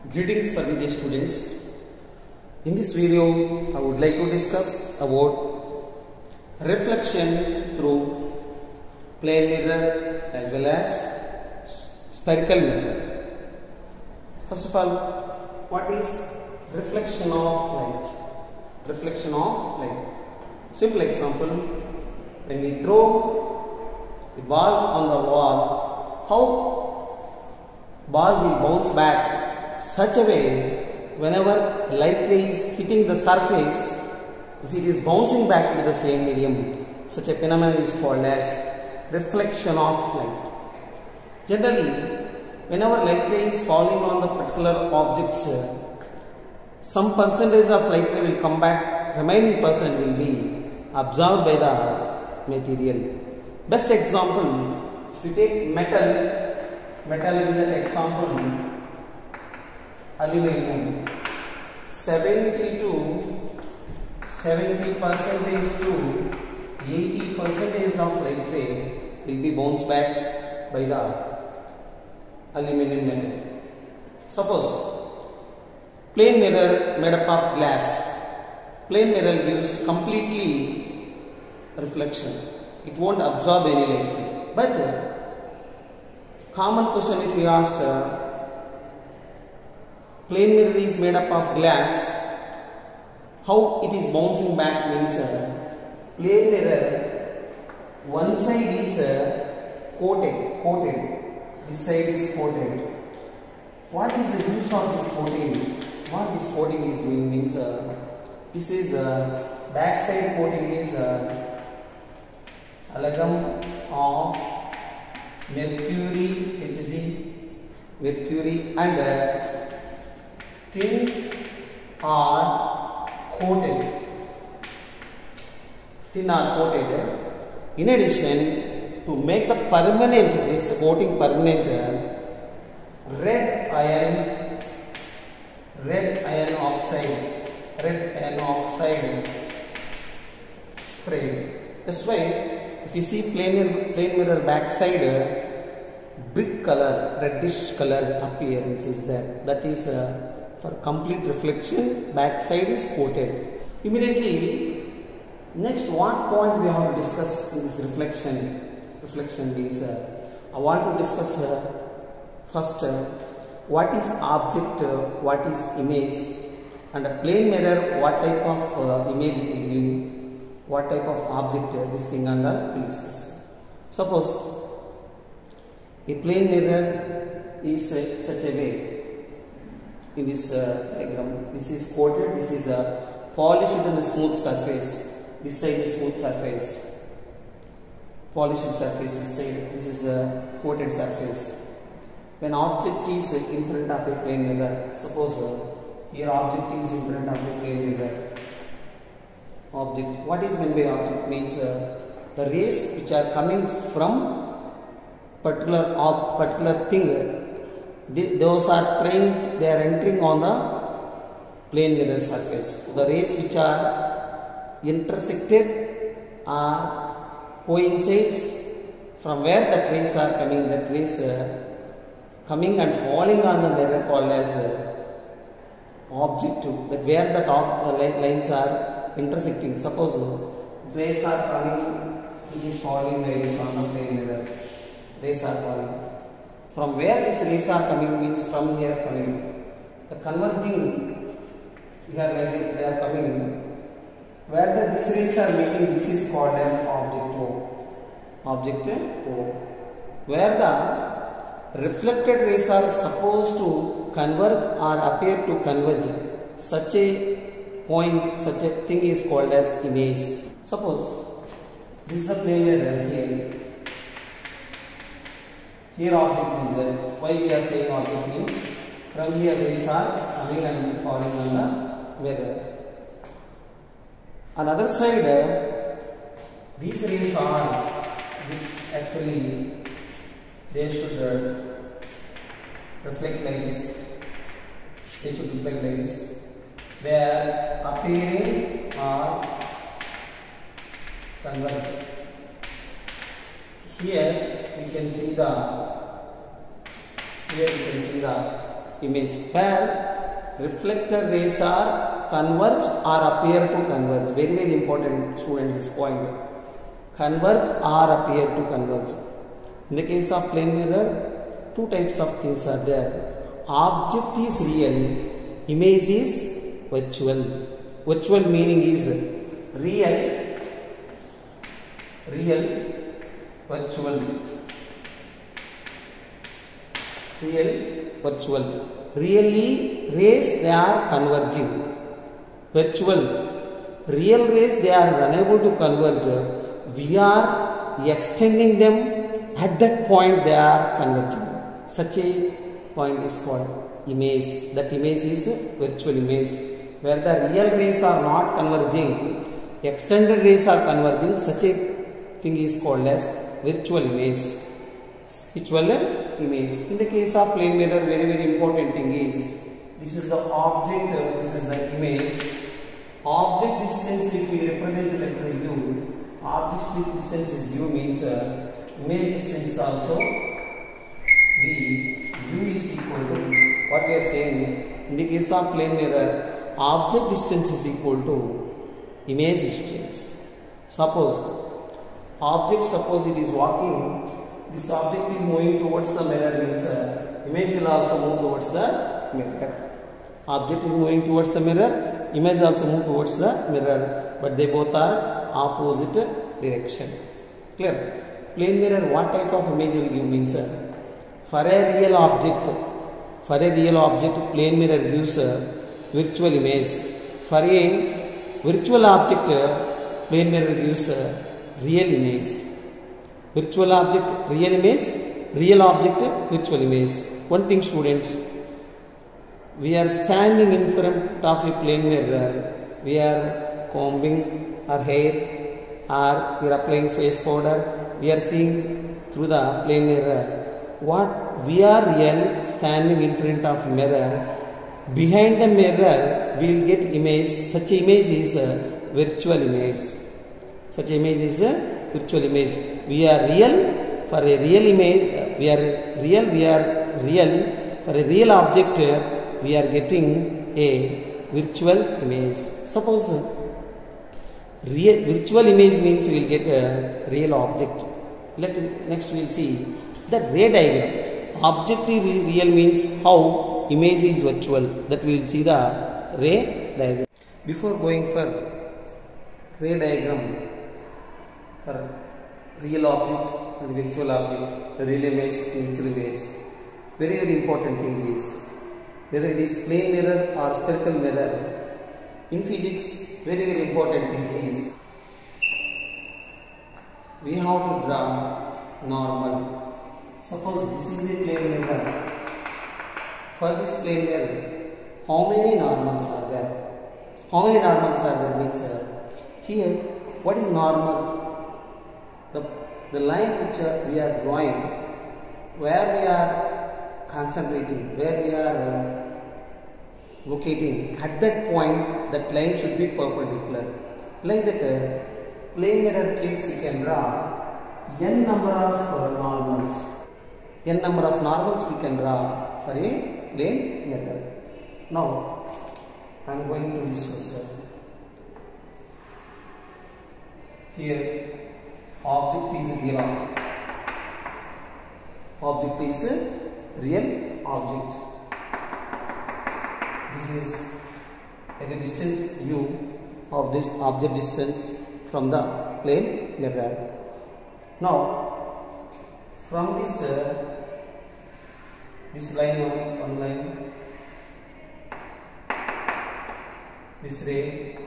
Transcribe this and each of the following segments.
Greetings for the students. In this video, I would like to discuss about reflection through plane mirror as well as spherical mirror. First of all, what is reflection of light? Reflection of light. Simple example: when we throw a ball on the wall, how ball will bounce back such a way whenever light ray is hitting the surface, if it is bouncing back to the same medium, such a phenomenon is called as reflection of light. Generally, whenever light ray is falling on the particular objects, some percentage of light ray will come back, remaining percent will be absorbed by the material. Best example, if you take metal in that example, aluminum, 70% to 80% of light ray will be bounced back by the aluminum metal. Suppose plane mirror made up of glass. Plane mirror gives completely reflection. It won't absorb any light ray. But common question, if you ask, plane mirror is made up of glass, how it is bouncing back means plane mirror, one side is coated, this side is coated. What is the use of this coating? What this coating is doing means this is back side coating is amalgam of mercury and tin are coated. In addition, to make the permanent, this coating permanent, red iron oxide spray. That's why if you see plane mirror back side, brick color, reddish color appearance is there. That is for complete reflection, back side is coated. Immediately, next what point we have to discuss in this reflection? Reflection means I want to discuss first what is object, what is image, and a plane mirror, what type of image it will give, what type of object, this thing and all will discuss. Suppose a plane mirror is such a way. In this diagram, this is coated, this is polished and smooth surface, this side is smooth surface, polished surface, this side, this is a coated surface. When object is in front of a plane mirror, suppose here object is in front of a plane mirror. Object, what is meant by object means the rays which are coming from particular thing, those are trained, they are entering on the plane mirror surface. The rays which are intersected are coincides from where the rays are coming, that rays coming and falling on the mirror called as object, that where the lines are intersecting. Suppose rays are coming, it is falling rays on the plane mirror, rays are falling. From where these rays are coming means from here coming. The converging here where they are coming, where these rays are meeting, this is called as object O. Object O. Where the reflected rays are supposed to converge or appear to converge, such a point, such a thing is called as image. Suppose this is a plane mirror here. Here object is there. Why we are saying object means from here rays are coming and falling on the mirror. On other side, these rays are, this actually they should reflect like this. They should reflect like this. They are appearing or converging. Here we can see the image, where reflector rays are converge or appear to converge. Very very important, students, this point. Converge or appear to converge. In the case of plane mirror, two types of things are there. Object is real, image is virtual. Virtual meaning is real, virtual, real, virtual. Really rays they are converging. Virtual, real rays they are unable to converge. We are extending them, at that point they are converging. Such a point is called image. That image is virtual image. Where the real rays are not converging, extended rays are converging, such a thing is called as virtual image. Virtual image. In the case of plane mirror, very very important thing is, this is the object, this is the image. Object distance, if we represent the letter u, object distance is u, means image distance also v. U is equal to, what we are saying, in the case of plane mirror, object distance is equal to image distance. Suppose it is walking, this object is moving towards the mirror, means image will also move towards the mirror. Object is moving towards the mirror, image also move towards the mirror, but they both are opposite direction. Clear? Plane mirror, what type of image will give, means for a real object, plane mirror gives a virtual image. For a virtual object, plane mirror gives a real image. Virtual object, real image, real object, virtual image. One thing, students, we are standing in front of a plane mirror, we are combing our hair, or we are applying face powder, we are seeing through the plane mirror. What we are real, standing in front of mirror, behind the mirror we will get image. Such image is a virtual image. Such image is a virtual image. We are real for a real image. We are real for a real object. We are getting a virtual image. Suppose virtual image means we will get a real object. Next we will see the ray diagram. Object is real means how image is virtual. That we will see the ray diagram. Before going for ray diagram for real object and virtual object, the real image and virtual image, very very important thing is, whether it is plane mirror or spherical mirror, in physics very very important thing is, we have to draw normal. Suppose this is a plane mirror. For this plane mirror, how many normals are there? How many normals are there means here, what is normal? The line which we are drawing, where we are concentrating, where we are locating, at that point that line should be perpendicular. Like that plane mirror case, we can draw n number of normals. N number of normals we can draw for a plane mirror. Now I am going to discuss here. Object is real object. Object is a real object. This is at a distance u of this object distance from the plane mirror. Now from this line, one line, this ray,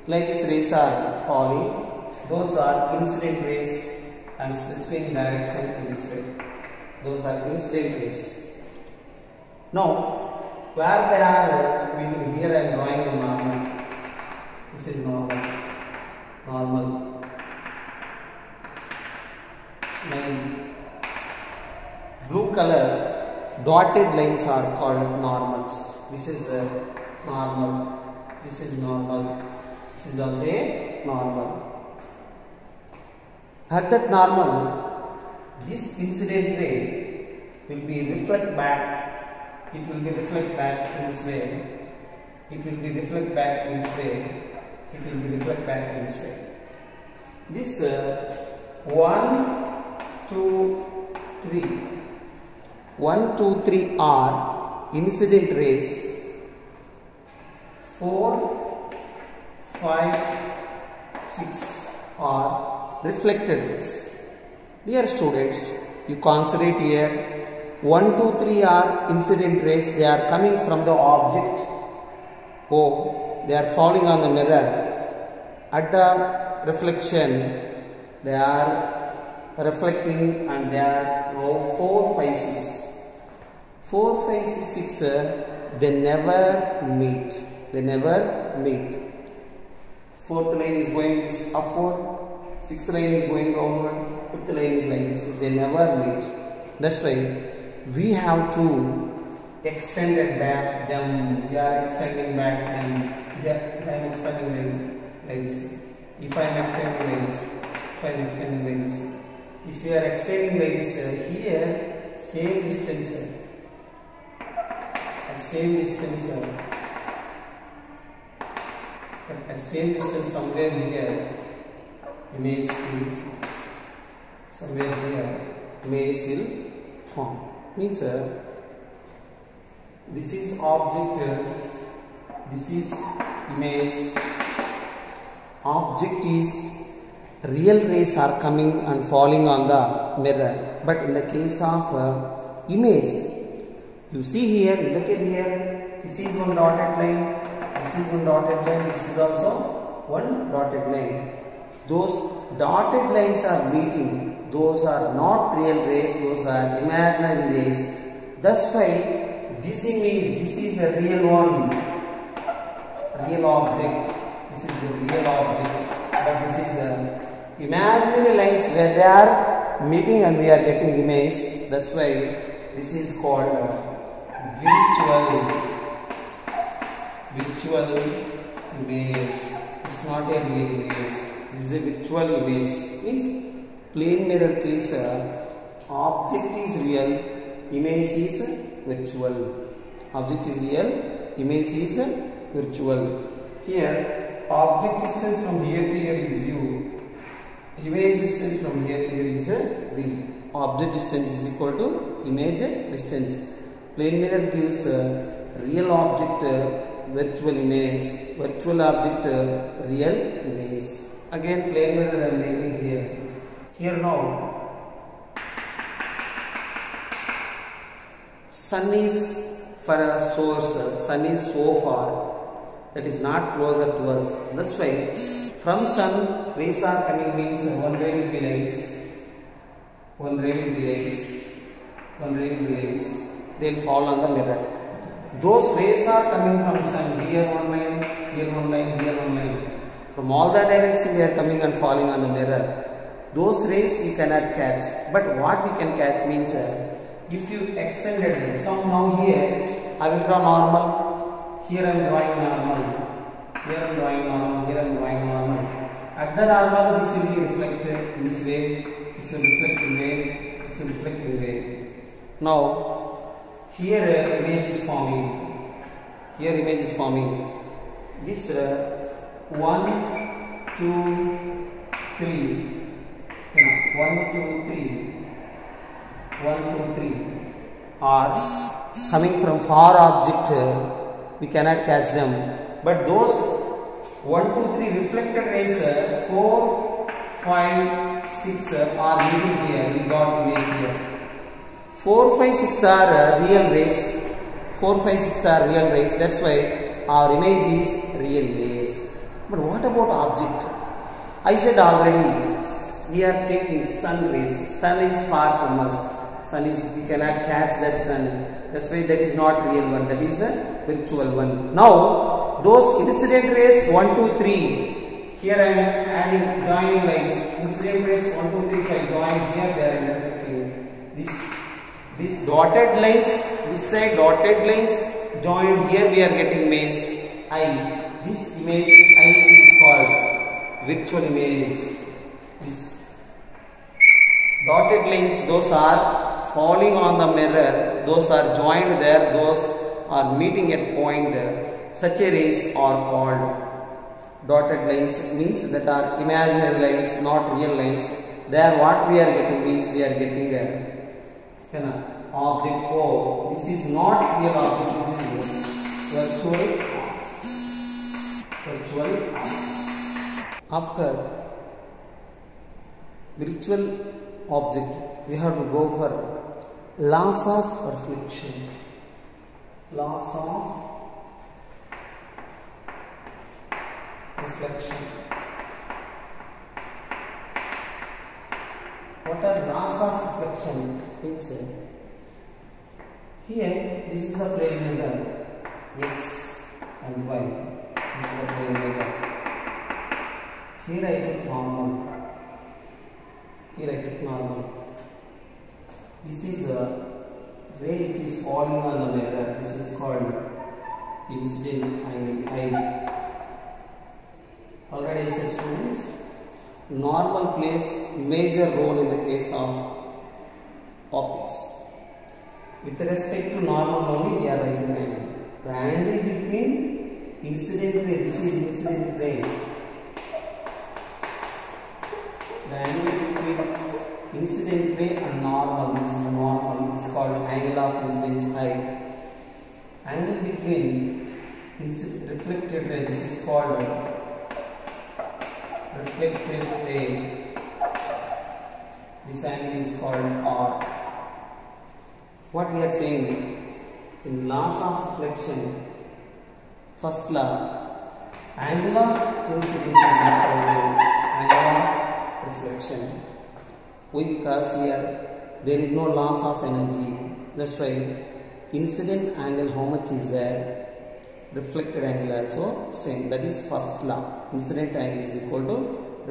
like these rays are falling, those are incident rays. I am specifying direction in this way. Those are incident rays. Now where they are meeting, here I am drawing a normal. This is normal. Line. Blue color dotted lines are called normals. This is normal. This is normal. This is also a normal. At that normal, this incident ray will be reflect back. It will be reflect back in this way. It will be reflect back in this way. It will be reflect back in this way. This 1, 2, 3. 1, 2, 3 are incident rays. 4, 5, 6 are reflected rays. Dear students, you concentrate here. 1, 2, 3 are incident rays. They are coming from the object. They are falling on the mirror. At the reflection, they are reflecting and they are 4, 5, 6. 4, 5, 6, they never meet. They never meet. 4th line is going upward. 6th line is going downward. 5th line is like this. They never meet. That's why we have to extend it back them. We are extending back them. Here I am extending like this. If I am extending like this, if I am extending like this, if we are extending like this, here same distance, at same distance, at same distance somewhere here, image will somewhere here image will form. Means this is object, this is image. Object is real rays are coming and falling on the mirror, but in the case of image, you see here, look at here, this is one dotted line, this is one dotted line, this is also one dotted line. Those dotted lines are meeting. Those are not real rays, those are imaginary rays. That's why this image, this is a real one, real object. This is the real object, but this is a imaginary lines where they are meeting and we are getting image. That's why this is called virtual image. It's not a real image. This is a virtual image. Means plane mirror case, object is real, image is virtual. Object is real, image is virtual. Here object distance from here to here is u. Image distance from here to here is v. Object distance is equal to image distance. Plane mirror gives real object virtual image, virtual object real image. Again plane mirror I am making here. Here now, sun is for a source, sun is so far, that is not closer to us. That's why from sun rays are coming means one ray will be like this, one ray will be like this, one ray will be like this. They will fall on the mirror. Those rays are coming from sun. Here one line, here one line, here one line. From all the directions they are coming and falling on the mirror. Those rays we cannot catch. But what we can catch means if you extended it. So now here I will draw normal. Here I am drawing normal. Here I am drawing normal. Here I am drawing normal. At the normal, this will be reflected in this way. This will reflect in way. This will reflect in way. Now, here image is forming. Here image is forming. This 1, 2, 3. 1, 2, 3. 1, 2, 3 are coming from far object. We cannot catch them. But those 1, 2, 3 reflected rays, 4, 5, 6 are meeting here. We got image here. 4, 5, 6 are real rays. 4, 5, 6 are real rays. That's why our image is real rays. But what about object? I said already, we are taking sun rays. Sun is far from us. Sun is, we cannot catch that sun. That's why that is not real one. That is a virtual one. Now, those incident rays 1, 2, 3. Here I am adding, joining lines. Incident rays 1, 2, 3. If I join here, they are intersecting. These dotted lines, this side dotted lines joined here. We are getting image I. This image I is called virtual image. This dotted lines, those are falling on the mirror, those are joined there, those are meeting at point, such a rays are called dotted lines, means that are imaginary lines, not real lines. There what we are getting means we are getting a object O. This is not real object, this is virtual object. After virtual object, we have to go for laws of reflection. Laws of reflection. What are laws of reflection? Means here this is the plane mirror X and Y. This is the plane mirror. Here I took normal. Here I took normal. This is a ray which is falling on the mirror. This is called incident angle I. Already I said, students, normal plays major role in the case of optics. With respect to normal only, we are writing angle. The angle between incident ray, this is incident ray. The angle between incident ray and normal, this is normal, is called angle of incidence I. Angle between reflected ray, this is called reflected ray. This angle is called R. What we are saying in laws of reflection, first law, angle of incidence is angle of reflection. Why? Because here there is no loss of energy. That's why incident angle how much is there, reflected angle also same. That is first law. Incident angle is equal to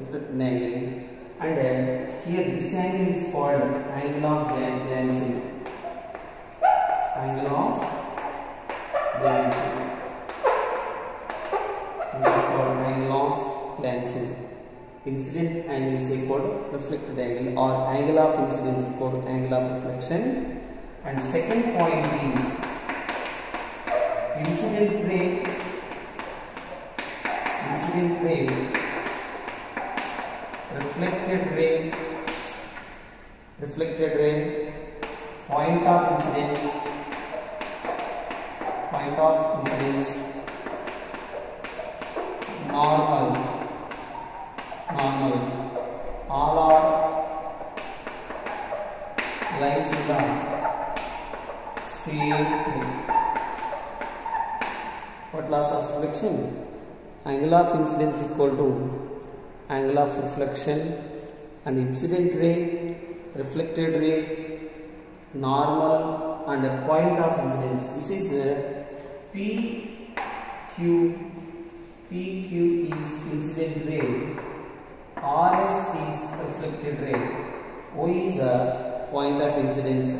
reflected angle. And here this angle is called angle of glancing. Angle of glancing. This is called angle of glancing. Incident angle is equal to reflected angle, or angle of incidence equal to angle of reflection. And second point is incident ray, reflected ray, point of incidence, normal, all are lies in the same plane. What laws of reflection? Angle of incidence equal to angle of reflection, and incident ray, reflected ray, normal, and a point of incidence. This is PQ is incident ray, RS is reflected ray, O is a point of incidence.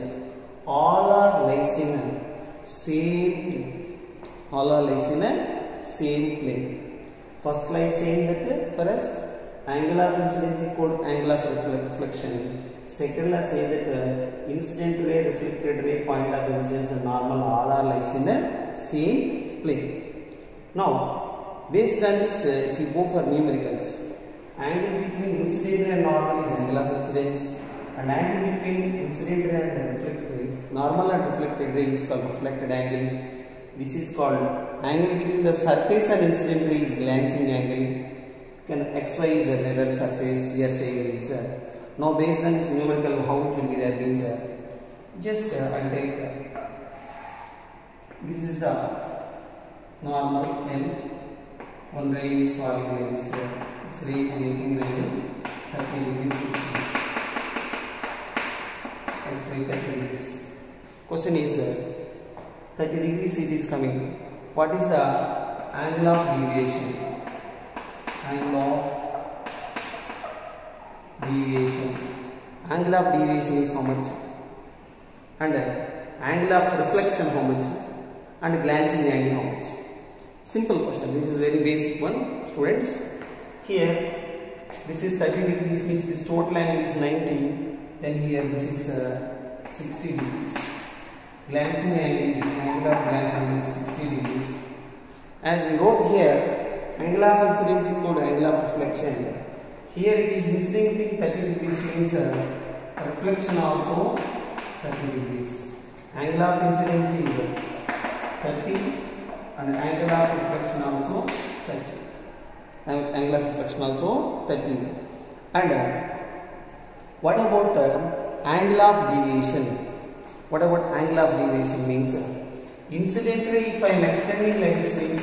All are lies in a same plane. All are lies in a same plane. First line saying that for us angle of incidence equal to angle of reflection. Second line saying that incident ray, reflected ray, point of incidence and normal all are lies in the same plane. Now based on this, if you go for numericals, angle between incident ray and normal is angle of incidence, and angle between incident ray and reflected normal and reflected ray is called reflected angle. This is called angle between the surface and incident ray is glancing angle. XY is a mirror surface, we are saying it's now based on this numerical how it will be there means just I'll take this is the normal plane. One ray is falling like this. This ray is making angle 30 degrees. XY 30 degrees. Question is 30 degrees it is coming. What is the angle of deviation? Angle of deviation. Angle of deviation is how much? And angle of reflection how much? And glancing angle how much? Simple question. This is very basic one, students. Here, this is 30 degrees means this total angle is 90. Then here this is 60 degrees. Glancing angle is angle of glancing is 60 degrees. As we wrote here, angle of incidence equal to angle of reflection. Here it is incidenting 30 degrees means reflection also 30 degrees. Angle of incidence is 30 and angle of reflection also 30. Angle of reflection also 30. And what about angle of deviation? What about angle of deviation means? Incident ray, if I am extending like this means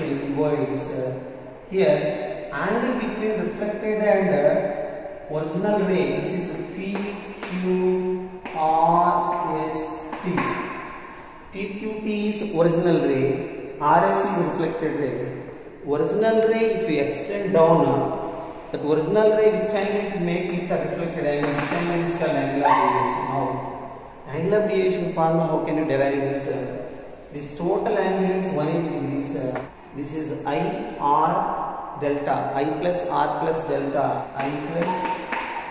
here angle between reflected and original ray, this is PQRST. PQT is original ray, RS is reflected ray. Original ray, if we extend down, that original ray which angle it make it a reflected angle, this angle is called angle of deviation. Now, angle of deviation formula, how can you derive it? This total angle is 180 degrees. This is I R delta, I plus R plus delta, I plus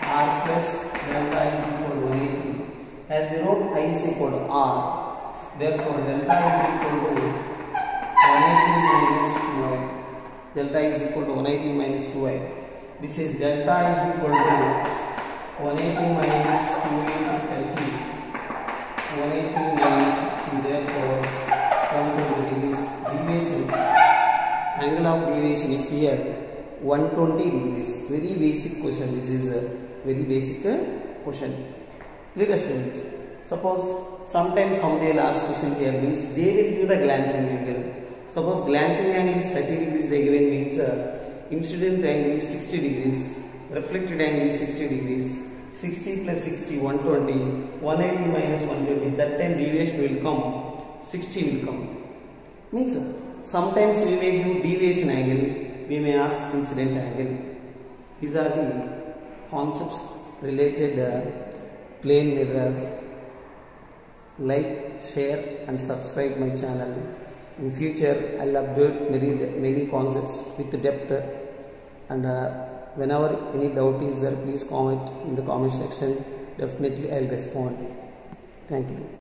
R plus delta is equal to 180. As we wrote, I is equal to R. Therefore, delta is equal to 180 minus 2i. Delta is equal to 180 minus 2i. This is delta is equal to 180 minus 2 into 30. 180 minus 60. Therefore, come to the degrees. Deviation. Angle of deviation is here 120 degrees. Very basic question. This is a very basic question. Clear students. Suppose sometimes how they will ask question here means they will give the glancing angle. Suppose glancing angle is 30 degrees they given means incident angle is 60 degrees, reflected angle is 60 degrees. 60 plus 60 120, 180 minus 120. That time deviation will come. 60 will come. Means sometimes we may give deviation angle, we may ask incident angle. These are the concepts related plane mirror. Like, share and subscribe my channel. In future I will update many concepts with depth, and whenever any doubt is there, please comment in the comment section. Definitely I will respond. Thank you.